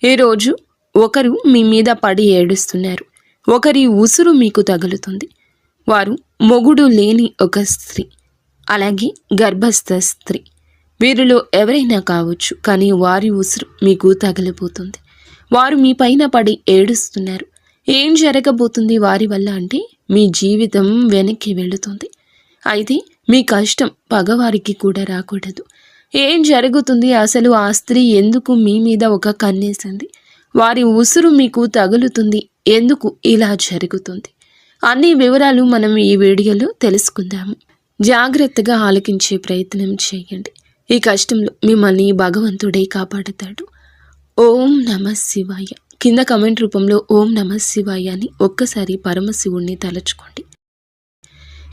ఈరోజు ఒకరు మీ మీద పడి ఏడుస్తున్నారు. ఒకరి ఉసురు మీకు తగులుతుంది. వారు మొగుడు లేని ఒక స్త్రీ, అలాగే గర్భస్థ స్త్రీ. వీరిలో ఎవరైనా కావచ్చు, కానీ వారి ఉసురు మీకు తగిలిపోతుంది. వారు మీ పైన పడి ఏడుస్తున్నారు. ఏం జరగబోతుంది వారి వల్ల అంటే మీ జీవితం వెనక్కి వెళుతుంది. అయితే మీ కష్టం పగవారికి కూడా రాకూడదు. ఏం జరుగుతుంది అసలు? ఆ స్త్రీ ఎందుకు మీ మీద ఒక కన్నేసింది? వారి ఉసురు మీకు తగులుతుంది. ఎందుకు ఇలా జరుగుతుంది? అన్ని వివరాలు మనం ఈ వీడియోలో తెలుసుకుందాము. జాగ్రత్తగా ఆలకించే ప్రయత్నం చేయండి. ఈ కష్టంలో మిమ్మల్ని భగవంతుడే కాపాడుతాడు. ఓం నమ శివాయ. కింద కమెంట్ రూపంలో ఓం నమ శివాయ అని ఒక్కసారి పరమశివుణ్ణి తలుచుకోండి.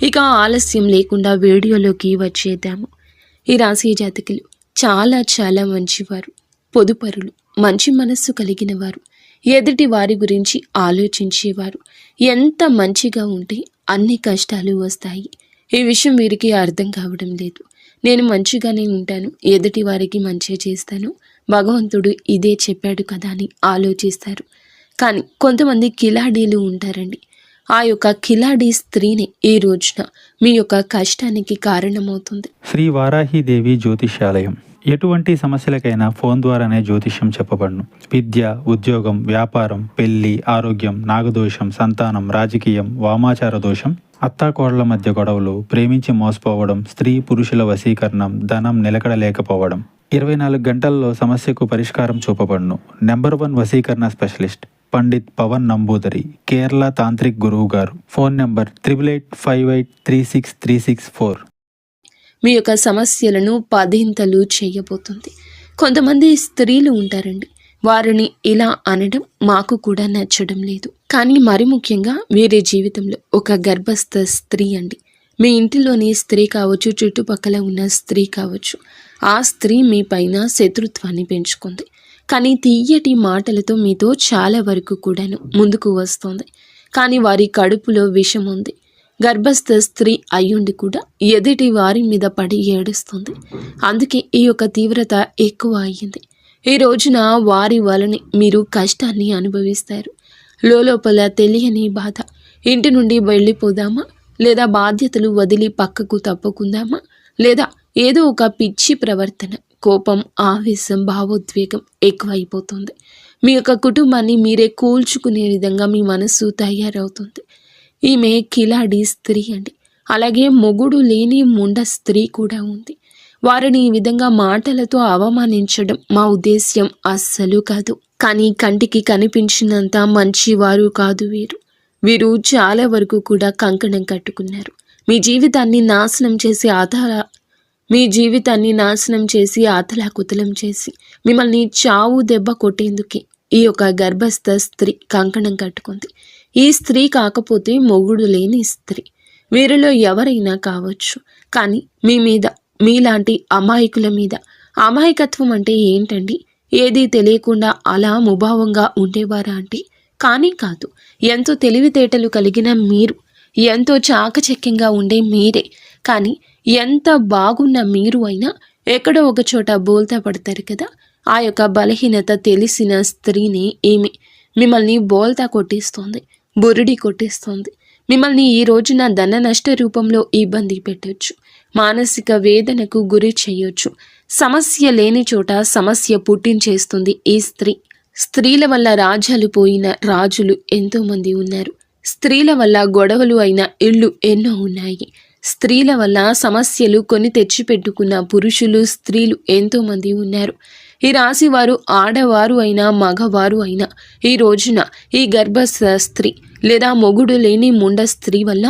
ఇక ఆలస్యం లేకుండా వీడియోలోకి వచ్చేద్దాము. ఈ రాశి జాతకులు చాలా మంచివారు, పొదుపరులు, మంచి మనస్సు కలిగిన వారు, ఎదుటి వారి గురించి ఆలోచించేవారు. ఎంత మంచిగా ఉంటే అన్ని కష్టాలు వస్తాయి. ఈ విషయం వీరికి అర్థం కావడం లేదు. నేను మంచిగానే ఉంటాను, ఎదుటి వారికి మంచి చేస్తాను, భగవంతుడు ఇదే చెప్పాడు కదా అని ఆలోచిస్తారు. కానీ కొంతమంది కిలాడీలు ఉంటారండి. ఆ యొక్క కిలాడి స్త్రీని ఈ రోజున మీ యొక్క కష్టానికి కారణమవుతుంది. శ్రీ వారాహిదేవి జ్యోతిష్యాలయం. ఎటువంటి సమస్యలకైనా ఫోన్ ద్వారానే జ్యోతిష్యం చెప్పబడును. విద్య, ఉద్యోగం, వ్యాపారం, పెళ్లి, ఆరోగ్యం, నాగదోషం, సంతానం, రాజకీయం, వామాచార దోషం, అత్తాకోడళ్ల మధ్య గొడవలు, ప్రేమించి మోసపోవడం, స్త్రీ పురుషుల వశీకరణం, ధనం నిలకడ లేకపోవడం, 24 గంటల్లో సమస్యకు పరిష్కారం చూపబడును. నెంబర్ 1 వశీకరణ స్పెషలిస్ట్ పండిత్ పవన్ నంబూదరి, కేరళ తాంత్రిక్ గురువు గారు. Phone number 8858363634. మీ యొక్క సమస్యలను 10 చేయబోతుంది. కొంతమంది స్త్రీలు ఉంటారండి, వారిని ఇలా అనడం మాకు కూడా నచ్చడం లేదు. కానీ మరి ముఖ్యంగా వీరి జీవితంలో ఒక గర్భస్థ స్త్రీ అండి. మీ ఇంటిలోని స్త్రీ కావచ్చు, చుట్టుపక్కల ఉన్న స్త్రీ కావచ్చు, ఆ స్త్రీ మీ పైన శత్రుత్వాన్ని పెంచుకుంది. కానీ తీయటి మాటలతో మీతో చాలా వరకు కూడాను ముందుకు వస్తుంది. కానీ వారి కడుపులో విషం ఉంది. గర్భస్థ స్త్రీ అయ్యుండి కూడా ఎదుటి వారి మీద పడి ఏడుస్తుంది. అందుకే ఈ యొక్క తీవ్రత ఎక్కువ అయ్యింది. ఈ రోజున వారి వలన మీరు కష్టాన్ని అనుభవిస్తారు. లోపల తెలియని బాధ. ఇంటి నుండి వెళ్ళిపోదామా, లేదా బాధ్యతలు వదిలి పక్కకు తప్పుకుందామా, లేదా ఏదో ఒక పిచ్చి ప్రవర్తన, కోపం, ఆవేశం, భావోద్వేగం ఎక్కువైపోతుంది. మీ యొక్క కుటుంబాన్ని మీరే కూల్చుకునే విధంగా మీ మనసు తయారవుతుంది. ఈమె కిలాడి స్త్రీ అండి. అలాగే మొగుడు లేని ముండ స్త్రీ కూడా ఉంది. వారిని ఈ విధంగా మాటలతో అవమానించడం మా ఉద్దేశ్యం అస్సలు కాదు. కానీ కంటికి కనిపించినంత మంచివారు కాదు వీరు. వీరు చాలా వరకు కూడా కంకణం కట్టుకున్నారు. మీ జీవితాన్ని నాశనం చేసి ఆతలాకుతలం చేసి మిమ్మల్ని చావు దెబ్బ కొట్టేందుకే ఈ యొక్క గర్భస్థ స్త్రీ కంకణం కట్టుకుంది. ఈ స్త్రీ కాకపోతే మొగుడు లేని స్త్రీ. వీరిలో ఎవరైనా కావచ్చు. కానీ మీ మీద, మీలాంటి అమాయకుల మీద, అమాయకత్వం అంటే ఏంటండి? ఏదీ తెలియకుండా అలా ముభావంగా ఉండేవారా అంటే కానీ కాదు. ఎంతో తెలివితేటలు కలిగిన మీరు, ఎంతో చాకచక్యంగా ఉండే మీరే, కానీ ఎంత బాగున్న మీరు అయినా ఎక్కడో ఒక చోట బోల్తా పడతారు కదా. ఆ యొక్క బలహీనత తెలిసిన స్త్రీని ఈమె మిమ్మల్ని బోల్తా కొట్టిస్తుంది, బురిడి కొట్టిస్తుంది. మిమ్మల్ని ఈ రోజున ధన నష్ట రూపంలో ఇబ్బంది పెట్టవచ్చు, మానసిక వేదనకు గురి చేయొచ్చు. సమస్య లేని చోట సమస్య పుట్టించేస్తుంది ఈ స్త్రీ. స్త్రీల వల్ల రాజ్యాలు పోయిన రాజులు ఎంతోమంది ఉన్నారు. స్త్రీల వల్ల గొడవలు అయిన ఇళ్ళు ఎన్నో ఉన్నాయి. స్త్రీల వల్ల సమస్యలు కొని తెచ్చిపెట్టుకున్న పురుషులు, స్త్రీలు ఎంతోమంది ఉన్నారు. ఈ రాశి వారు ఆడవారు అయినా మగవారు అయినా ఈ రోజున ఈ గర్భస్థ స్త్రీ లేదా మొగుడు లేని ముండ స్త్రీ వల్ల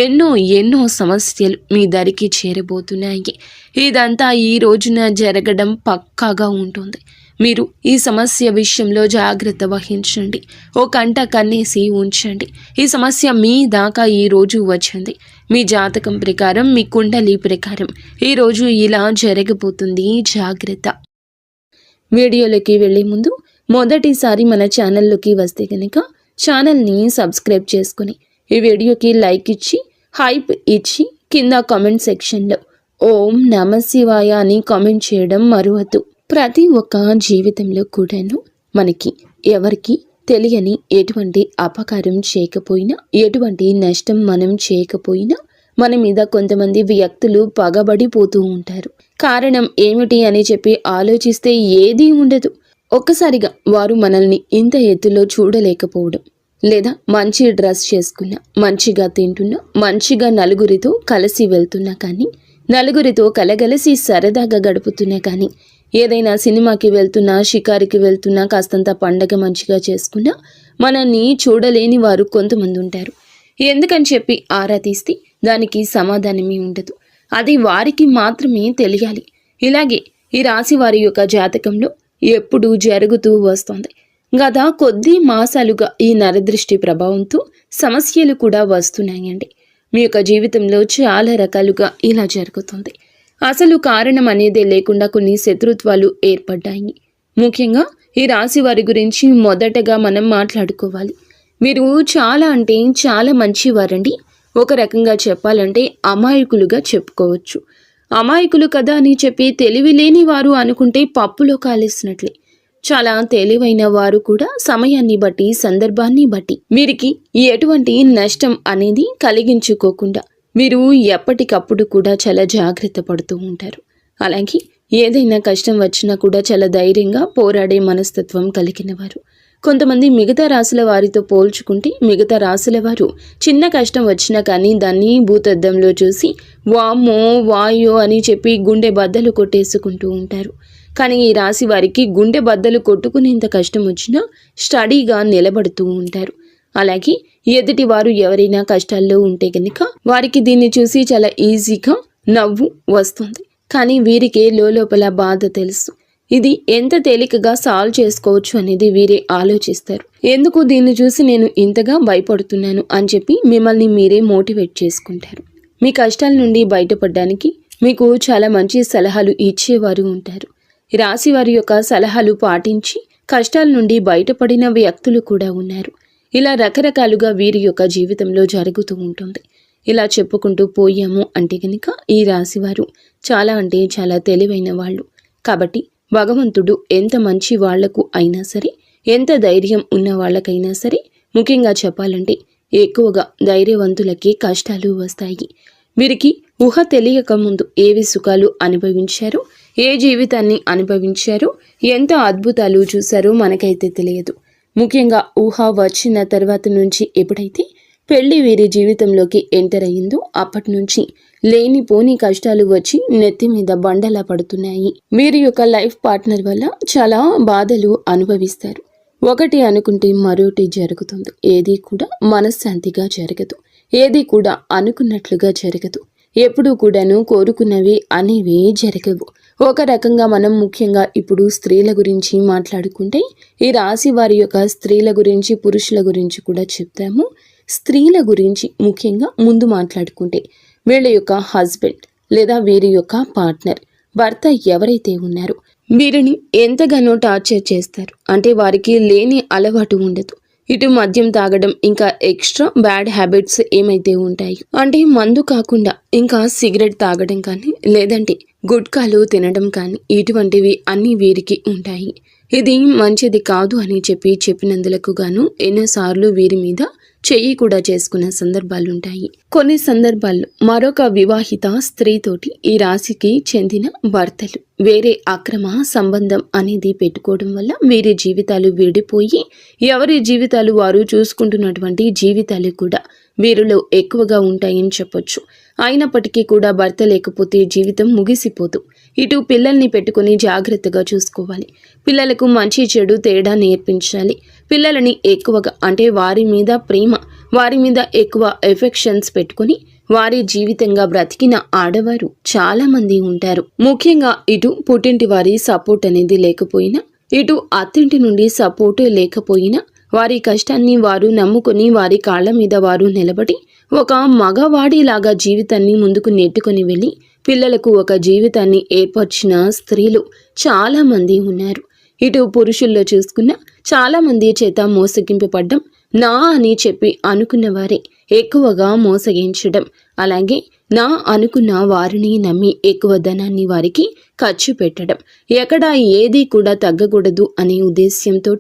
ఎన్నో సమస్యలు మీ దరికి చేరబోతున్నాయి. ఇదంతా ఈ రోజున జరగడం పక్కాగా ఉంటుంది. మీరు ఈ సమస్య విషయంలో జాగ్రత్త వహించండి. ఓ కంట కన్నేసి ఉంచండి. ఈ సమస్య మీ దాకా ఈరోజు వచ్చింది. మీ జాతకం ప్రకారం, మీ కుండలి ప్రకారం ఈరోజు ఇలా జరగబోతుంది. జాగ్రత్త. వీడియోలోకి వెళ్ళే ముందు మొదటిసారి మన ఛానల్లోకి వస్తే కనుక ఛానల్ని సబ్స్క్రైబ్ చేసుకుని ఈ వీడియోకి లైక్ ఇచ్చి, హైప్ ఇచ్చి, కింద కామెంట్ సెక్షన్లో ఓం నమ శివాయ అని కామెంట్ చేయడం మరువద్దు. ప్రతి ఒక్క జీవితంలో కూడాను మనకి ఎవరికి తెలియని ఎటువంటి అపకారం చేయకపోయినా, ఎటువంటి నష్టం మనం చేయకపోయినా మన మీద కొంతమంది వ్యక్తులు పగబడిపోతూ ఉంటారు. కారణం ఏమిటి అని చెప్పి ఆలోచిస్తే ఏదీ ఉండదు. ఒక్కసారిగా వారు మనల్ని ఇంత ఎత్తులో చూడలేకపోవడం, లేదా మంచి డ్రెస్ చేసుకున్నా, మంచిగా తింటున్నా, మంచిగా నలుగురితో కలిసి వెళ్తున్నా కానీ, నలుగురితో కలగలిసి సరదాగా గడుపుతున్నా కానీ, ఏదైనా సినిమాకి వెళ్తున్నా, షికారికి వెళ్తున్నా, కాస్తంత పండగ మంచిగా చేసుకున్నా మనల్ని చూడలేని వారు కొంతమంది ఉంటారు. ఎందుకని చెప్పి ఆరా తీస్తే దానికి సమాధానమే ఉండదు. అది వారికి మాత్రమే తెలియాలి. ఇలాగే ఈ రాశి వారి యొక్క జాతకంలో ఎప్పుడూ జరుగుతూ వస్తుంది. గత కొద్ది మాసాలుగా ఈ నరదృష్టి ప్రభావంతో సమస్యలు కూడా వస్తున్నాయండి. మీ యొక్క జీవితంలో చాలా రకాలుగా ఇలా జరుగుతుంది. అసలు కారణం అనేదే లేకుండా కొన్ని శత్రుత్వాలు ఏర్పడ్డాయి. ముఖ్యంగా ఈ రాశి వారి గురించి మొదటగా మనం మాట్లాడుకోవాలి. మీరు చాలా అంటే చాలా మంచివారండి. ఒక రకంగా చెప్పాలంటే అమాయకులుగా చెప్పుకోవచ్చు. అమాయకులు కదా అని చెప్పి తెలివి లేని వారు అనుకుంటే పప్పులో కాలేసినట్లే. చాలా తెలివైన వారు కూడా సమయాన్ని బట్టి, సందర్భాన్ని బట్టి వీరికి ఎటువంటి నష్టం అనేది కలిగించుకోకుండా మీరు ఎప్పటికప్పుడు కూడా చాలా జాగ్రత్త పడుతూ ఉంటారు. అలాగే ఏదైనా కష్టం వచ్చినా కూడా చాలా ధైర్యంగా పోరాడే మనస్తత్వం కలిగిన వారు. కొంతమంది మిగతా రాశుల వారితో పోల్చుకుంటే మిగతా రాశుల వారు చిన్న కష్టం వచ్చినా కానీ దాన్ని భూతద్దంలో చూసి వామ్మో వాయో అని చెప్పి గుండె బద్దలు కొట్టేసుకుంటూ ఉంటారు. కానీ ఈ రాశి వారికి గుండె బద్దలు కొట్టుకునేంత కష్టం వచ్చినా స్టడీగా నిలబడుతూ ఉంటారు. అలాగే ఎదుటి వారు ఎవరైనా కష్టాల్లో ఉంటే కనుక వారికి దీన్ని చూసి చాలా ఈజీగా నవ్వు వస్తుంది. కానీ వీరికే లోపల బాధ తెలుసు. ఇది ఎంత తేలికగా సాల్వ్ చేసుకోవచ్చు అనేది వీరే ఆలోచిస్తారు. ఎందుకు దీన్ని చూసి నేను ఇంతగా భయపడుతున్నాను అని చెప్పి మిమ్మల్ని మీరే మోటివేట్ చేసుకుంటారు. మీ కష్టాల నుండి బయటపడడానికి మీకు చాలా మంచి సలహాలు ఇచ్చేవారు ఉంటారు. రాశి వారి యొక్క సలహాలు పాటించి కష్టాల నుండి బయటపడిన వ్యక్తులు కూడా ఉన్నారు. ఇలా రకరకాలుగా వీరి యొక్క జీవితంలో జరుగుతూ ఉంటుంది. ఇలా చెప్పుకుంటూ పోయాము అంటే కనుక ఈ రాశివారు చాలా అంటే చాలా తెలివైన వాళ్ళు. కాబట్టి భగవంతుడు ఎంత మంచి వాళ్లకు అయినా సరే, ఎంత ధైర్యం ఉన్న వాళ్ళకైనా సరే, ముఖ్యంగా చెప్పాలంటే ఎక్కువగా ధైర్యవంతులకి కష్టాలు వస్తాయి. వీరికి ఊహ తెలియక ముందు ఏవి సుఖాలు అనుభవించారో, ఏ జీవితాన్ని అనుభవించారో, ఎంత అద్భుతాలు చూశారో మనకైతే తెలియదు. ముఖ్యంగా ఊహ వచ్చిన తర్వాత నుంచి ఎప్పుడైతే పెళ్లి వీరి జీవితంలోకి ఎంటర్ అయ్యిందో అప్పటి నుంచి లేనిపోని కష్టాలు వచ్చి నెత్తి మీద బండలా పడుతున్నాయి. వీరి యొక్క లైఫ్ పార్ట్నర్ వల్ల చాలా బాధలు అనుభవిస్తారు. ఒకటి అనుకుంటే మరొకటి జరుగుతుంది. ఏది కూడా మనశ్శాంతిగా జరగదు. ఏది కూడా అనుకున్నట్లుగా జరగదు. ఎప్పుడూ కూడాను కోరుకున్నవి అనేవి జరగవు. ఒక రకంగా మనం ముఖ్యంగా ఇప్పుడు స్త్రీల గురించి మాట్లాడుకుంటే ఈ రాశి వారి యొక్క స్త్రీల గురించి, పురుషుల గురించి కూడా చెప్తాము. స్త్రీల గురించి ముఖ్యంగా ముందు మాట్లాడుకుంటే వీళ్ళ యొక్క హస్బెండ్ లేదా వీరి యొక్క పార్ట్నర్, భర్త ఎవరైతే ఉన్నారో వీరిని ఎంతగానో టార్చర్ చేస్తారు. అంటే వారికి లేని అలవాటు ఉండదు. ఇటు మద్యం తాగడం, ఇంకా ఎక్స్ట్రా బ్యాడ్ హ్యాబిట్స్ ఏమైతే ఉంటాయి అంటే మందు కాకుండా ఇంకా సిగరెట్ తాగడం కానీ, లేదంటే గుట్కాలు తినడం కానీ, ఇటువంటివి అన్నీ వీరికి ఉంటాయి. ఇది మంచిది కాదు అని చెప్పినందులకు గాను ఎన్నోసార్లు వీరి మీద చెయ్యి కూడా చేసుకున్న సందర్భాలుంటాయి. కొన్ని సందర్భాల్లో మరొక వివాహిత స్త్రీతోటి ఈ రాశికి చెందిన భర్తలు వేరే అక్రమ సంబంధం అనేది పెట్టుకోవడం వల్ల వీరి జీవితాలు విడిపోయి ఎవరి జీవితాలు వారు చూసుకుంటున్నటువంటి జీవితాలు కూడా వీరిలో ఎక్కువగా ఉంటాయని చెప్పొచ్చు. అయినప్పటికీ కూడా భర్త లేకపోతే జీవితం ముగిసిపోదు. ఇటు పిల్లల్ని పెట్టుకుని జాగ్రత్తగా చూసుకోవాలి. పిల్లలకు మంచి చెడు తేడా నేర్పించాలి. పిల్లలని ఎక్కువగా అంటే వారి మీద ప్రేమ, వారి మీద ఎక్కువ ఎఫెక్షన్స్ పెట్టుకుని వారి జీవితంగా బ్రతికిన ఆడవారు చాలా మంది ఉంటారు. ముఖ్యంగా ఇటు పుట్టింటి వారి సపోర్ట్ అనేది లేకపోయినా, ఇటు అత్తింటి నుండి సపోర్ట్ లేకపోయినా వారి కష్టాన్ని వారు నమ్ముకొని వారి కాళ్ళ మీద వారు నిలబడి ఒక మగవాడిలాగా జీవితాన్ని ముందుకు నెట్టుకొని వెళ్ళి పిల్లలకు ఒక జీవితాన్ని ఏర్పరిచిన స్త్రీలు చాలా మంది ఉన్నారు. ఇటు పురుషుల్లో చూసుకున్న చాలా మంది చేత మోసగింపబడ్డం, నా అని చెప్పి అనుకున్న వారే ఎక్కువగా మోసగించడం, అలాగే నా అనుకున్న వారిని నమ్మి ఎక్కువ ధనాన్ని వారికి ఖర్చు పెట్టడం, ఎక్కడ ఏది కూడా తగ్గకూడదు అనే ఉద్దేశ్యంతో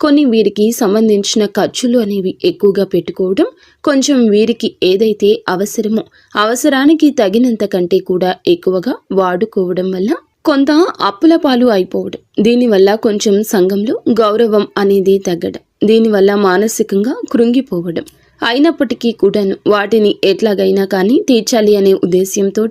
కొన్ని వీరికి సంబంధించిన ఖర్చులు అనేవి ఎక్కువగా పెట్టుకోవడం, కొంచెం వీరికి ఏదైతే అవసరమో అవసరానికి తగినంత కంటే కూడా ఎక్కువగా వాడుకోవడం వల్ల కొంత అప్పుల పాలు అయిపోవడం, దీనివల్ల కొంచెం సంఘంలో గౌరవం అనేది తగ్గడం, దీనివల్ల మానసికంగా కృంగిపోవడం, అయినప్పటికీ కూడాను వాటిని ఎట్లాగైనా కానీ తీర్చాలి అనే ఉద్దేశ్యంతో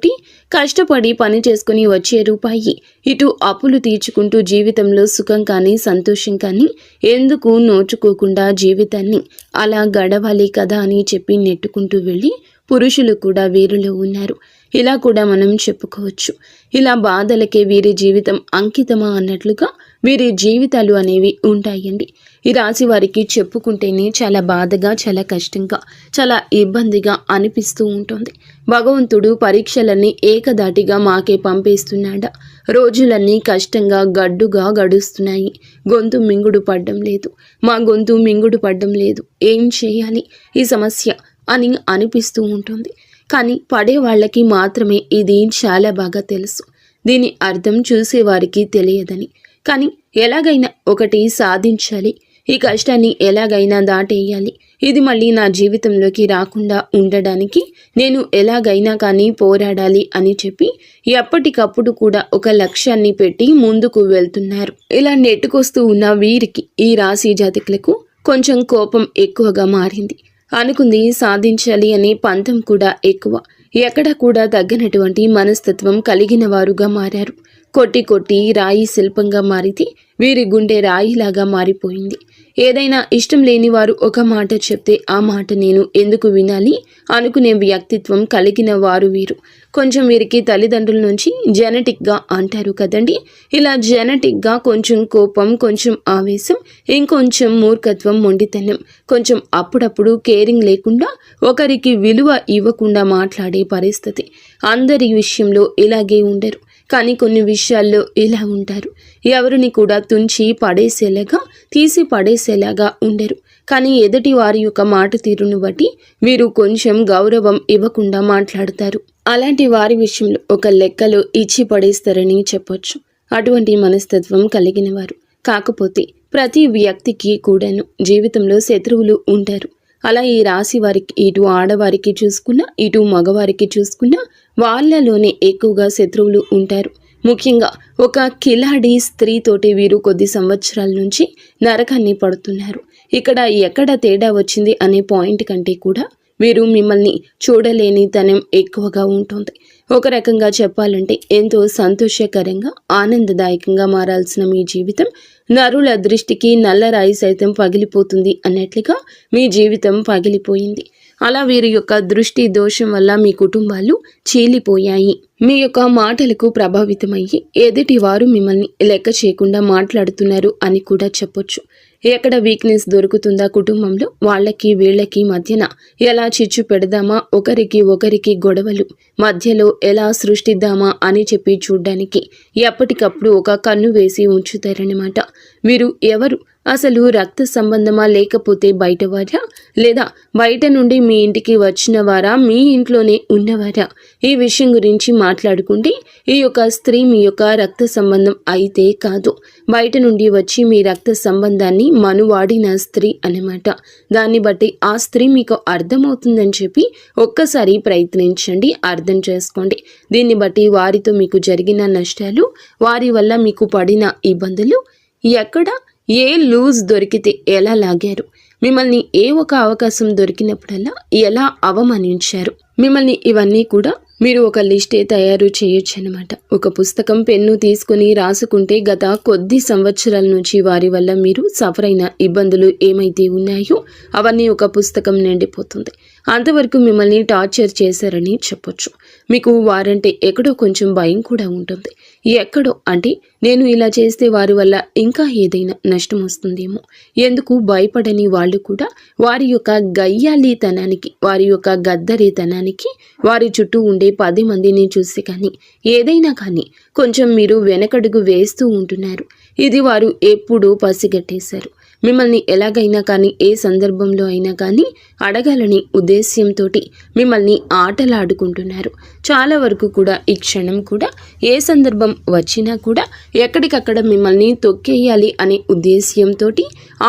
కష్టపడి పని చేసుకుని వచ్చే రూపాయి ఇటు అప్పులు తీర్చుకుంటూ జీవితంలో సుఖం కానీ సంతోషం కానీ ఎందుకు నోచుకోకుండా జీవితాన్ని అలా గడవాలి కదా అని చెప్పి నెట్టుకుంటూ వెళ్ళి పురుషులు కూడా వీరిలో ఉన్నారు. ఇలా కూడా మనం చెప్పుకోవచ్చు. ఇలా బాధలకే వీరి జీవితం అంకితమా అన్నట్లుగా వీరి జీవితాలు అనేవి ఉంటాయండి. ఈ రాశి వారికి చెప్పుకుంటేనే చాలా బాధగా, చాలా కష్టంగా, చాలా ఇబ్బందిగా అనిపిస్తూ ఉంటుంది. భగవంతుడు పరీక్షలన్నీ ఏకదాటిగా మాకే పంపేస్తున్నాడా? రోజులన్నీ కష్టంగా గడ్డుగా గడుస్తున్నాయి. గొంతు మింగుడు పడ్డం లేదు, మా గొంతు మింగుడు పడ్డం లేదు, ఏం చేయాలి ఈ సమస్య అని అనిపిస్తూ ఉంటుంది. కానీ పడే వాళ్ళకి మాత్రమే ఇది చాలా బాగా తెలుసు. దీని అర్థం చూసేవారికి తెలియదని. కానీ ఎలాగైనా ఒకటి సాధించాలి, ఈ కష్టాన్ని ఎలాగైనా దాటేయాలి, ఇది మళ్ళీ నా జీవితంలోకి రాకుండా ఉండడానికి నేను ఎలాగైనా కానీ పోరాడాలి అని చెప్పి ఎప్పటికప్పుడు కూడా ఒక లక్ష్యాన్ని పెట్టి ముందుకు వెళ్తున్నారు. ఇలా నెట్టుకొస్తూ ఉన్న వీరికి, ఈ రాశి జాతకులకు కొంచెం కోపం ఎక్కువగా మారింది. అనుకుంది సాధించాలి అనే పంతం కూడా ఎక్కువ. ఎక్కడ కూడా తగ్గనటువంటి మనస్తత్వం కలిగిన వారుగా మారారు. కొట్టి కొట్టి రాయి శిల్పంగా మారితే వీరి గుండె రాయిలాగా మారిపోయింది. ఏదైనా ఇష్టం లేని వారు ఒక మాట చెప్తే ఆ మాట నేను ఎందుకు వినాలి అనుకునే వ్యక్తిత్వం కలిగిన వారు వీరు. కొంచెం వీరికి తల్లిదండ్రుల నుంచి జెనెటిక్గా అంటారు కదండి, ఇలా జెనెటిక్గా కొంచెం కోపం, కొంచెం ఆవేశం, ఇంకొంచెం మూర్ఖత్వం, మొండితనం, కొంచెం అప్పుడప్పుడు కేరింగ్ లేకుండా ఒకరికి విలువ ఇవ్వకుండా మాట్లాడే పరిస్థితి. అందరి విషయంలో ఇలాగే ఉండరు, కానీ కొన్ని విషయాల్లో ఇలా ఉంటారు. ఎవరిని కూడా తుంచి పడేసేలాగా, తీసి పడేసేలాగా ఉండరు. కానీ ఎదుటి వారి యొక్క మాట తీరును బట్టి వీరు కొంచెం గౌరవం ఇవ్వకుండా మాట్లాడతారు. అలాంటి వారి విషయంలో ఒక లెక్కలో ఇచ్చి పడేస్తారని చెప్పొచ్చు. అటువంటి మనస్తత్వం కలిగిన వారు. కాకపోతే ప్రతి వ్యక్తికి కూడాను జీవితంలో శత్రువులు ఉంటారు. అలా ఈ రాశి వారికి, ఇటు ఆడవారికి చూసుకున్నా ఇటు మగవారికి చూసుకున్నా వాళ్ళలోనే ఎక్కువగా శత్రువులు ఉంటారు. ముఖ్యంగా ఒక కిలాడి స్త్రీతోటి వీరు కొద్ది సంవత్సరాల నుంచి నరకాన్ని పడుతున్నారు. ఇక్కడ ఎక్కడ తేడా వచ్చింది అనే పాయింట్ కంటే కూడా వీరు మిమ్మల్ని చూడలేని తనం ఎక్కువగా ఉంటుంది. ఒక రకంగా చెప్పాలంటే ఎంతో సంతోషకరంగా, ఆనందదాయకంగా మారాల్సిన మీ జీవితం నరుల దృష్టికి నల్లరాయి సైతం పగిలిపోతుంది అన్నట్లుగా మీ జీవితం పగిలిపోయింది. అలా వీరి యొక్క దృష్టి దోషం వల్ల మీ కుటుంబాలు చీలిపోయాయి. మీ యొక్క మాటలకు ప్రభావితమయ్యి ఎదుటి వారు మిమ్మల్ని లెక్క చేయకుండా మాట్లాడుతున్నారు అని కూడా చెప్పొచ్చు. ఎక్కడ వీక్నెస్ దొరుకుతుందా కుటుంబంలో, వాళ్ళకి వీళ్ళకి మధ్యన ఎలా చిచ్చు పెడదామా, ఒకరికి గొడవలు మధ్యలో ఎలా సృష్టిద్దామా అని చెప్పి చూడ్డానికి ఎప్పటికప్పుడు ఒక కన్ను వేసి ఉంచుతారన్నమాట. వీరు ఎవరు? అసలు రక్త సంబంధమా, లేకపోతే బయటవారా, లేదా బయట నుండి మీ ఇంటికి వచ్చిన వారా, మీ ఇంట్లోనే ఉన్నవారా? ఈ విషయం గురించి మాట్లాడుకుంటే ఈ యొక్క స్త్రీ మీ యొక్క రక్త సంబంధం అయితే కాదు, బయట నుండి వచ్చి మీ రక్త సంబంధాన్ని మనువాడిన స్త్రీ అన్నమాట. దాన్ని బట్టి ఆ స్త్రీ మీకు అర్థమవుతుందని చెప్పి ఒక్కసారి ప్రయత్నించండి, అర్థం చేసుకోండి. దీన్ని బట్టి వారితో మీకు జరిగిన నష్టాలు, వారి వల్ల మీకు పడిన ఇబ్బందులు, ఎక్కడ ఏ లూజ్ దొరికితే ఎలా లాగారు, మిమ్మల్ని ఏ ఒక అవకాశం దొరికినప్పుడల్లా ఎలా అవమానించారు, మిమ్మల్ని ఇవన్నీ కూడా మీరు ఒక లిస్టే తయారు చేయొచ్చు అనమాట. ఒక పుస్తకం, పెన్ను తీసుకుని రాసుకుంటే గత కొద్ది సంవత్సరాల నుంచి వారి వల్ల మీరు సఫర్ అయిన ఇబ్బందులు ఏమైతే ఉన్నాయో అవన్నీ ఒక పుస్తకం నిండిపోతుంది. అంతవరకు మిమ్మల్ని టార్చర్ చేశారని చెప్పొచ్చు. మీకు వారంటే ఎక్కడో కొంచెం భయం కూడా ఉంటుంది. ఎక్కడో అంటే నేను ఇలా చేస్తే వారి వల్ల ఇంకా ఏదైనా నష్టం వస్తుందేమో, ఎందుకు భయపడని వాళ్ళు కూడా వారి యొక్క గయ్యాలీతనానికి, వారి యొక్క గద్దరితనానికి వారి చుట్టూ ఉండే 10 మందిని చూసి కానీ ఏదైనా కానీ కొంచెం మీరు వెనకడుగు వేస్తూ ఉంటున్నారు. ఇది వారు ఎప్పుడూ పసిగట్టేశారు. మిమ్మల్ని ఎలాగైనా కానీ ఏ సందర్భంలో అయినా కానీ అడగాలని ఉద్దేశ్యంతో మిమ్మల్ని ఆటలాడుకుంటున్నారు. చాలా వరకు కూడా ఈ క్షణం కూడా ఏ సందర్భం వచ్చినా కూడా ఎక్కడికక్కడ మిమ్మల్ని తొక్కేయాలి అనే ఉద్దేశ్యంతో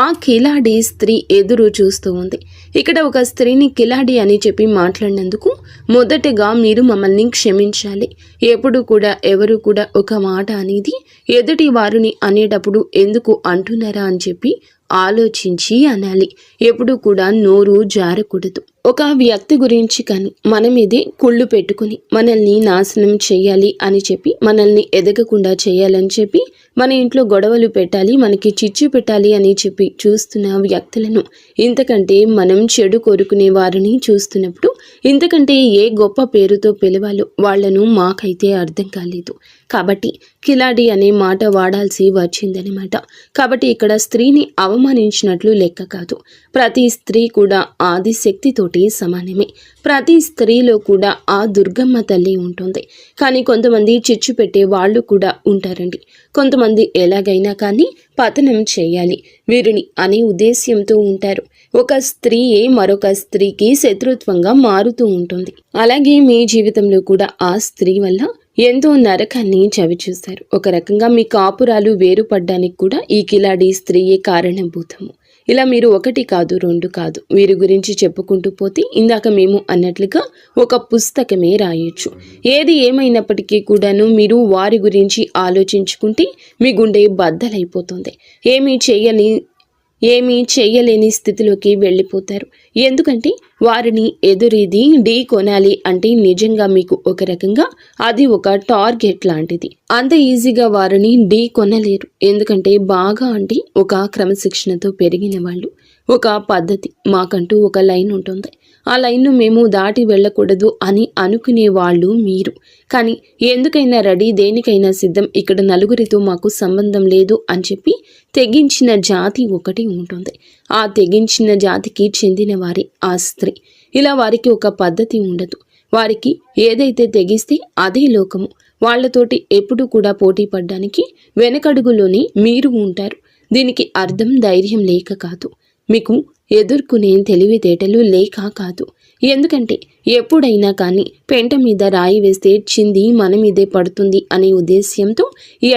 ఆ కిలాడి స్త్రీ ఎదురు చూస్తూ ఉంది. ఇక్కడ ఒక స్త్రీని కిలాడి అని చెప్పి మాట్లాడినందుకు మొదటగా మీరు మమ్మల్ని క్షమించాలి. ఎప్పుడు కూడా ఎవరు కూడా ఒక మాట అనేది ఎదుటి వారిని అనేటప్పుడు ఎందుకు అంటున్నారా అని చెప్పి ఆలోచించి అనాలి. ఎప్పుడు కూడా నోరు జారకూడదు. ఒక వ్యక్తి గురించి కానీ మన మీదే కుళ్ళు పెట్టుకుని మనల్ని నాశనం చేయాలి అని చెప్పి, మనల్ని ఎదగకుండా చేయాలని చెప్పి, మన ఇంట్లో గొడవలు పెట్టాలి, మనకి చిచ్చు పెట్టాలి అని చెప్పి చూస్తున్న వ్యక్తులను, ఇంతకంటే మనం చెడు కోరుకునే వారిని చూస్తున్నప్పుడు ఇంతకంటే ఏ గొప్ప పేరుతో పిలవాలో వాళ్లను మాకైతే అర్థం కాలేదు. కాబట్టి కిలాడి అనే మాట వాడాల్సి వచ్చిందనమాట. కాబట్టి ఇక్కడ స్త్రీని అవమానించినట్లు లెక్క కాదు. ప్రతి స్త్రీ కూడా ఆదిశక్తితోటి సమానమే. ప్రతి స్త్రీలో కూడా ఆ దుర్గమ్మ తల్లి ఉంటుంది. కానీ కొంతమంది చిచ్చు పెట్టే వాళ్ళు కూడా ఉంటారండి. కొంతమంది ఎలాగైనా కానీ పతనం చేయాలి వీరిని అనే ఉద్దేశ్యంతో ఉంటారు. ఒక స్త్రీయే మరొక స్త్రీకి శత్రుత్వంగా మారుతూ ఉంటుంది. అలాగే మీ జీవితంలో కూడా ఆ స్త్రీ వల్ల ఎంతో నరకాన్ని చవిచూస్తారు. ఒక రకంగా మీ కాపురాలు వేరుపడ్డానికి కూడా ఈ కిలాడి స్త్రీయే కారణభూతము. ఇలా మీరు ఒకటి కాదు, రెండు కాదు, వీరి గురించి చెప్పుకుంటూ పోతే ఇందాక మేము అన్నట్లుగా ఒక పుస్తకమే రాయొచ్చు. ఏది ఏమైనప్పటికీ కూడాను మీరు వారి గురించి ఆలోచించుకుంటే మీ గుండె బద్దలైపోతుంది. ఏమీ చేయలేని స్థితిలోకి వెళ్ళిపోతారు. ఎందుకంటే వారిని ఎదురీది ఢీ కొనాలి అంటే నిజంగా మీకు ఒక రకంగా అది ఒక టార్గెట్ లాంటిది. అంత ఈజీగా వారిని ఢీ కొనలేరు. ఎందుకంటే బాగా అంటే ఒక క్రమశిక్షణతో పెరిగిన వాళ్ళు, ఒక పద్ధతి, మాకంటూ ఒక లైన్ ఉంటుంది. ఆ లైన్ను మేము దాటి వెళ్ళకూడదు అని అనుకునే వాళ్ళు మీరు. కానీ ఎందుకైనా రెడీ, దేనికైనా సిద్ధం, ఇక్కడ నలుగురితో మాకు సంబంధం లేదు అని చెప్పి తెగించిన జాతి ఒకటి ఉంటుంది. ఆ తెగించిన జాతికి చెందిన వారి ఆ స్త్రీ. ఇలా వారికి ఒక పద్ధతి ఉండదు. వారికి ఏదైతే తెగిస్తే అదే లోకము. వాళ్లతోటి ఎప్పుడు కూడా పోటీ పడ్డానికి వెనకడుగులోనే మీరు ఉంటారు. దీనికి అర్థం ధైర్యం లేక కాదు, మీకు ఎదుర్కొనే తెలివితేటలు లేక కాదు. ఎందుకంటే ఎప్పుడైనా కానీ పెంట మీద రాయి వేస్తే చింది మన మీదే పడుతుంది అనే ఉద్దేశ్యంతో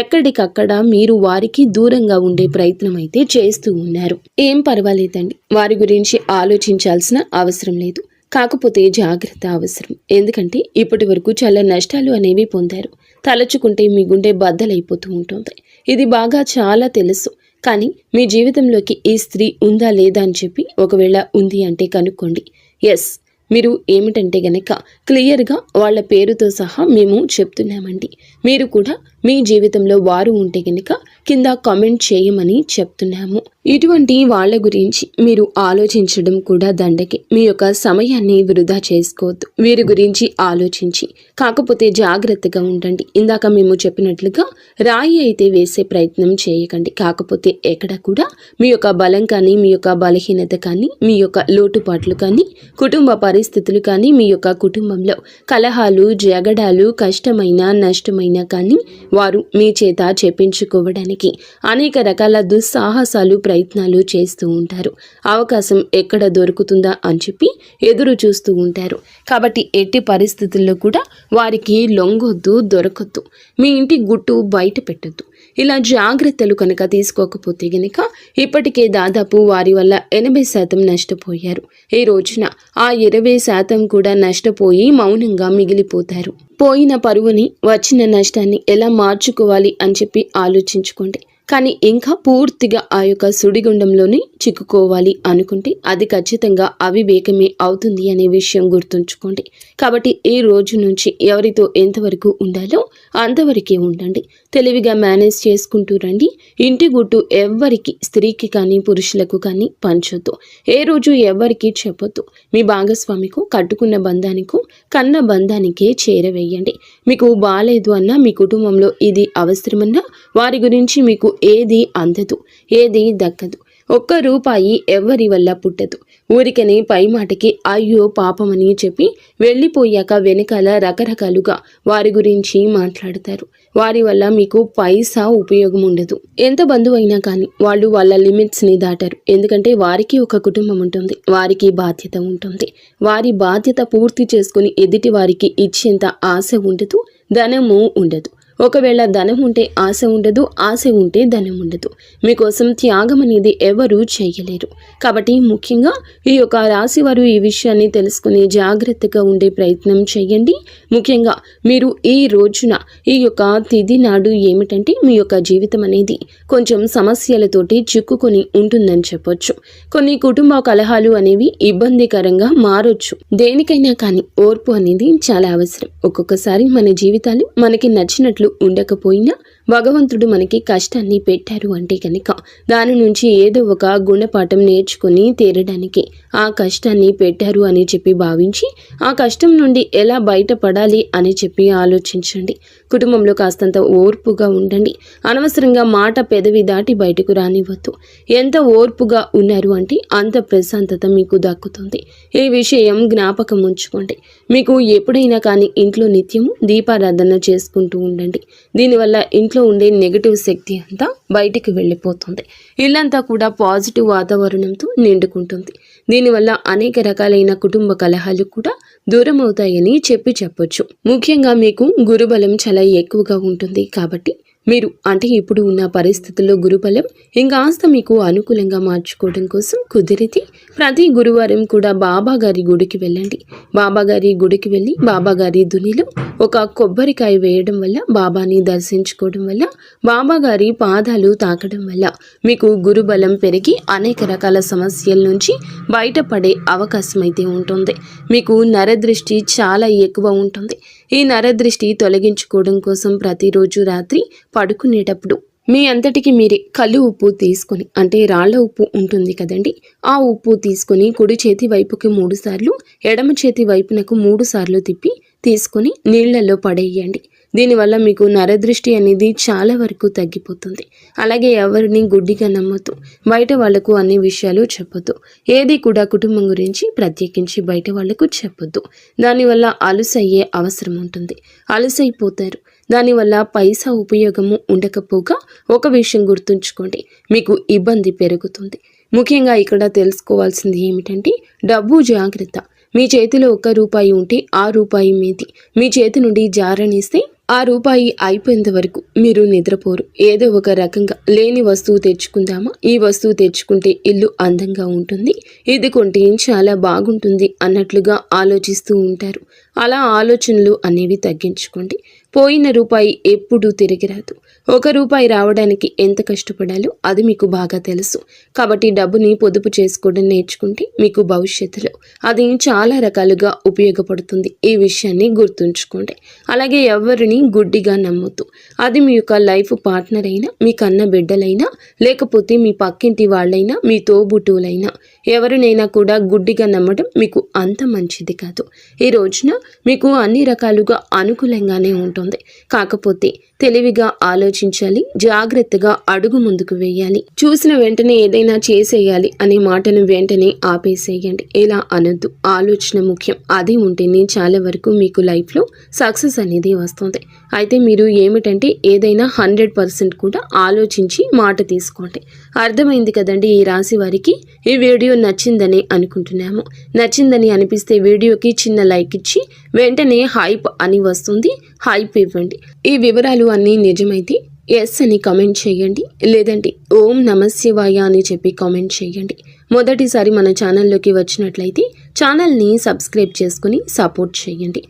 ఎక్కడికక్కడ మీరు వారికి దూరంగా ఉండే ప్రయత్నం అయితే చేస్తూ ఉన్నారు. ఏం పర్వాలేదండి, వారి గురించి ఆలోచించాల్సిన అవసరం లేదు. కాకపోతే జాగ్రత్త అవసరం. ఎందుకంటే ఇప్పటి వరకు చాలా నష్టాలు అనేవి పొందారు. తలచుకుంటే మీ గుండె బద్దలైపోతూ ఉంటుంది. ఇది బాగా చాలా తెలుసు. కానీ మీ జీవితంలోకి ఈ స్త్రీ ఉందా లేదా అని చెప్పి ఒకవేళ ఉంది అంటే కనుక్కోండి. ఎస్, మీరు ఏమిటంటే గనక క్లియర్గా వాళ్ళ పేరుతో సహా మేము చెప్తున్నామండి. మీరు కూడా మీ జీవితంలో వారు ఉంటే గనక కింద కామెంట్ చేయమని చెప్తున్నాము. ఇటువంటి వాళ్ళ గురించి మీరు ఆలోచించడం కూడా దండకే. మీ యొక్క సమయాన్ని వృధా చేసుకోవద్దు వీరి గురించి ఆలోచించి. కాకపోతే జాగ్రత్తగా ఉండండి. ఇందాక మేము చెప్పినట్లుగా రాయి అయితే వేసే ప్రయత్నం చేయకండి. కాకపోతే ఎక్కడ కూడా మీ యొక్క బలం కానీ, మీ యొక్క బలహీనత కానీ, మీ యొక్క లోటుపాట్లు కానీ, కుటుంబ పరిస్థితులు కానీ, మీ యొక్క కుటుంబంలో కలహాలు, జగడాలు, కష్టమైన నష్టమైన కానీ వారు మీ చేత చెప్పించుకోవడానికి అనేక రకాల దుస్సాహసాలు, ప్రయత్నాలు చేస్తూ ఉంటారు. అవకాశం ఎక్కడ దొరుకుతుందా అని చెప్పి ఎదురు చూస్తూ ఉంటారు. కాబట్టి ఎట్టి పరిస్థితుల్లో కూడా వారికి లొంగొద్దు, దొరకొద్దు. మీ ఇంటి గుట్టు బయట పెట్టొద్దు. ఇలా జాగ్రత్తలు కనుక తీసుకోకపోతే గనక ఇప్పటికే దాదాపు వారి వల్ల 80% నష్టపోయారు. ఈ రోజున ఆ 20% కూడా నష్టపోయి మౌనంగా మిగిలిపోతారు. పోయిన పరువుని, వచ్చిన నష్టాన్ని ఎలా మార్చుకోవాలి అని చెప్పి ఆలోచించుకోండి. కానీ ఇంకా పూర్తిగా ఆ యొక్క సుడిగుండంలోనే చిక్కుకోవాలి అనుకుంటే అది ఖచ్చితంగా అవివేకమే అవుతుంది అనే విషయం గుర్తుంచుకోండి. కాబట్టి ఈ రోజు నుంచి ఎవరితో ఎంతవరకు ఉండాలో అంతవరకే ఉండండి. తెలివిగా మేనేజ్ చేసుకుంటూ రండి. ఇంటి గుట్టు ఎవ్వరికి, స్త్రీకి కానీ పురుషులకు కానీ పంచొద్దు. ఏ రోజు ఎవ్వరికి చెప్పొద్దు. మీ భాగస్వామికు, కట్టుకున్న బంధానికో, కన్న బంధానికే చేరవేయండి. మీకు బాలేదు అన్నా, మీ కుటుంబంలో ఇది అవసరమన్నా వారి గురించి మీకు ఏది అందదు, ఏది దక్కదు. ఒక్క రూపాయి ఎవ్వరి వల్ల పుట్టదు. ఊరికనే పై మాటకి అయ్యో పాపమని చెప్పి వెళ్ళిపోయాక వెనకాల రకరకాలుగా వారి గురించి మాట్లాడతారు. వారి వల్ల మీకు పైసా ఉపయోగం ఉండదు. ఎంత బంధువు అయినా కానీ వాళ్ళు వాళ్ళ లిమిట్స్ని దాటారు. ఎందుకంటే వారికి ఒక కుటుంబం ఉంటుంది, వారికి బాధ్యత ఉంటుంది. వారి బాధ్యత పూర్తి చేసుకుని ఎదుటి వారికి ఇచ్చేంత ఆశ ఉండదు, ధనము ఉండదు. ఒకవేళ ధనం ఉంటే ఆశ ఉండదు, ఆశ ఉంటే ధనం ఉండదు. మీకోసం త్యాగం అనేది ఎవరూ చేయలేరు. కాబట్టి ముఖ్యంగా ఈ యొక్క రాశి వారు ఈ విషయాన్ని తెలుసుకుని జాగ్రత్తగా ఉండే ప్రయత్నం చేయండి. ముఖ్యంగా మీరు ఈ రోజున ఈ యొక్క తిథి నాడు ఏమిటంటే మీ యొక్క జీవితం అనేది కొంచెం సమస్యలతోటి చిక్కుకొని ఉంటుందని చెప్పొచ్చు. కొన్ని కుటుంబ కలహాలు అనేవి ఇబ్బందికరంగా మారొచ్చు. దేనికైనా కానీ ఓర్పు అనేది చాలా అవసరం. ఒక్కొక్కసారి మన జీవితాలు మనకి నచ్చినట్లు ఉండకపోయినా భగవంతుడు మనకి కష్టాన్ని పెట్టారు అంటే కనుక దాని నుంచి ఏదో ఒక గుణపాఠం నేర్చుకుని తీరడానికి ఆ కష్టాన్ని పెట్టారు అని చెప్పి భావించి ఆ కష్టం నుండి ఎలా బయటపడాలి అని చెప్పి ఆలోచించండి. కుటుంబంలో కాస్తంత ఓర్పుగా ఉండండి. అనవసరంగా మాట పెదవి దాటి బయటకు రానివ్వద్దు. ఎంత ఓర్పుగా ఉన్నారు అంటే అంత ప్రశాంతత మీకు దక్కుతుంది. ఈ విషయం జ్ఞాపకం ఉంచుకోండి. మీకు ఎప్పుడైనా కానీ ఇంట్లో నిత్యము దీపారాధన చేసుకుంటూ ఉండండి. దీనివల్ల ఇంట్లో ఉండే నెగటివ్ శక్తి అంతా బయటికి వెళ్ళిపోతుంది. ఇల్లంతా కూడా పాజిటివ్ వాతావరణంతో నిండుకుంటుంది. దీనివల్ల అనేక రకాలైన కుటుంబ కలహాలు కూడా దూరం అవుతాయని చెప్పొచ్చు. ముఖ్యంగా మీకు గురుబలం చాలా ఎక్కువగా ఉంటుంది. కాబట్టి మీరు అంటే ఇప్పుడు ఉన్న పరిస్థితుల్లో గురుబలం ఇంకాస్త మీకు అనుకూలంగా మార్చుకోవడం కోసం కుదిరితే ప్రతి గురువారం కూడా బాబాగారి గుడికి వెళ్ళండి. బాబాగారి గుడికి వెళ్ళి బాబాగారి దునిలో ఒక కొబ్బరికాయ వేయడం వల్ల, బాబాని దర్శించుకోవడం వల్ల, బాబాగారి పాదాలు తాకడం వల్ల మీకు గురుబలం పెరిగి అనేక రకాల సమస్యల నుంచి బయటపడే అవకాశం అయితే ఉంటుంది. మీకు నరదృష్టి చాలా ఎక్కువ ఉంటుంది. ఈ నరదృష్టి తొలగించుకోవడం కోసం ప్రతిరోజు రాత్రి పడుకునేటప్పుడు మీ అంతటికి మీరే కళ్ళు ఉప్పు తీసుకొని, అంటే రాళ్ల ఉప్పు ఉంటుంది కదండి, ఆ ఉప్పు తీసుకొని కుడి చేతి వైపుకి 3 సార్లు, ఎడమ చేతి వైపునకు 3 సార్లు తిప్పి తీసుకొని నీళ్లలో పడేయండి. దీనివల్ల మీకు నరదృష్టి అనేది చాలా వరకు తగ్గిపోతుంది. అలాగే ఎవరిని గుడ్డిగా నమ్మొద్దు. బయట వాళ్లకు అన్ని విషయాలు చెప్పొద్దు. ఏది కూడా కుటుంబం గురించి ప్రత్యేకించి బయట వాళ్లకు చెప్పొద్దు. దానివల్ల అలుసయ్యే అవసరం ఉంటుంది. అలుసైపోతారు. దానివల్ల పైసా ఉపయోగము ఉండకపోగా ఒక విషయం గుర్తుంచుకోండి, మీకు ఇబ్బంది పెరుగుతుంది. ముఖ్యంగా ఇక్కడ తెలుసుకోవాల్సింది ఏమిటంటే డబ్బు జాగ్రత్త. మీ చేతిలో 1 రూపాయి ఉంటే ఆ రూపాయి మీది. మీ చేతి నుండి జారనిస్తే ఆ రూపాయి అయిపోయేంత వరకు మీరు నిద్రపోరు. ఏదో ఒక రకంగా లేని వస్తువు తెచ్చుకుందామా, ఈ వస్తువు తెచ్చుకుంటే ఇల్లు అందంగా ఉంటుంది, ఇది కొంటే చాలా బాగుంటుంది అన్నట్లుగా ఆలోచిస్తూ ఉంటారు. అలా ఆలోచనలు అనేవి తగ్గించుకోండి. పోయిన రూపాయి ఎప్పుడూ తిరిగి రాదు. 1 రూపాయి రావడానికి ఎంత కష్టపడాలో అది మీకు బాగా తెలుసు. కాబట్టి డబ్బుని పొదుపు చేసుకోవడం నేర్చుకుంటే మీకు భవిష్యత్తులో అది చాలా రకాలుగా ఉపయోగపడుతుంది. ఈ విషయాన్ని గుర్తుంచుకోండి. అలాగే ఎవరిని గుడ్డిగా నమ్మొద్దు. అది మీ యొక్క లైఫ్ పార్ట్నర్ అయినా, మీ కన్న బిడ్డలైనా, లేకపోతే మీ పక్కింటి వాళ్ళైనా, మీ తోబుట్టువులైనా, ఎవరినైనా కూడా గుడ్డిగా నమ్మడం మీకు అంత మంచిది కాదు. ఈ రోజున మీకు అన్ని రకాలుగా అనుకూలంగానే ఉంటుంది. కాకపోతే తెలివిగా ఆలోచించాలి, జాగ్రత్తగా అడుగు ముందుకు వేయాలి. చూసిన వెంటనే ఏదైనా చేసేయాలి అనే మాటను వెంటనే ఆపేసేయండి. ఇలా అనొద్దు. ఆలోచన ముఖ్యం. అది ఉంటేనే చాలా వరకు మీకు లైఫ్లో సక్సెస్ అనేది వస్తుంది. అయితే మీరు ఏమిటంటే ఏదైనా 100% కూడా ఆలోచించి మాట తీసుకోండి. అర్థమైంది కదండి ఈ రాశి వారికి. ఈ వీడియో నచ్చిందని అనుకుంటున్నాము. నచ్చిందని అనిపిస్తే వీడియోకి చిన్న లైక్ ఇచ్చి వెంటనే హైప్ అని వస్తుంది, హైప్ ఇవ్వండి. ఈ వివరాలు అన్నీ నిజమైతే ఎస్ అని కామెంట్ చేయండి, లేదంటే ఓం నమశివాయ అని చెప్పి కామెంట్ చేయండి. మొదటిసారి మన ఛానల్లోకి వచ్చినట్లయితే ఛానల్ని సబ్స్క్రైబ్ చేసుకుని సపోర్ట్ చేయండి.